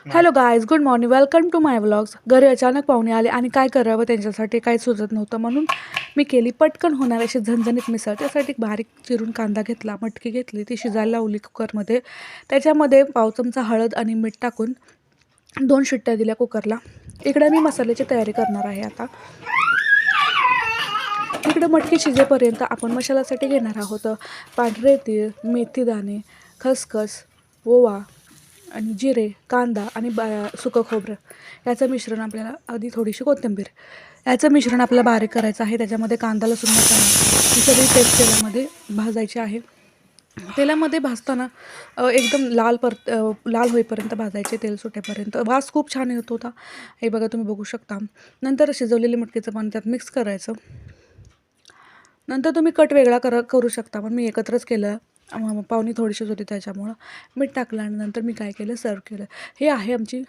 Hello guys, good morning. Welcome to my vlogs. घरी अचानक पाहुणे आले आणि काय करावं त्यांच्यासाठी काही सुचत नव्हतं, म्हणून मी केली पटकन होणार अशी झणझणीत मिसळ. त्यासाठी बारीक चिरून कांदा घेतला, मटकी घेतली, ती शिजायला लावली कुकरमध्ये. त्याच्यामध्ये पाव चमचा हळद आणि मीठ टाकून 2 शिट्ट्या दिल्या कुकरला. इकडे मी मसाल्याची तयारी करणार आहे. आता इकडं मटकी शिजेपर्यंत आपण मसाल्यासाठी घेणार आहोत पांढरे तीळ, मेथीदाणे, खसखस, ओवा आणि जिरे, कांदा आणि सुकं खोबरं. याचं मिश्रण आपल्याला आधी थोडीशी कोथिंबीर, याचं मिश्रण आपल्याला बारीक करायचं आहे. त्याच्यामध्ये कांदा, लसूण, मसाला ही सगळी पेस्ट तेलामध्ये भाजायची आहे. तेलामध्ये भाजताना एकदम लाल होईपर्यंत भाजायचे, तेल सुटेपर्यंत. वास खूप छान येत होता, हे बघा तुम्ही बघू शकता. नंतर शिजवलेले मटकीचं पाणी त्यात मिक्स करायचं. नंतर तुम्ही कट वेगळा करू शकता, पण मी एकत्रच केलं. पाहुणी थोडीशीच होती त्याच्यामुळं मीठ टाकलं आणि नंतर मी काय केलं, सर्व केलं. हे आहे आमची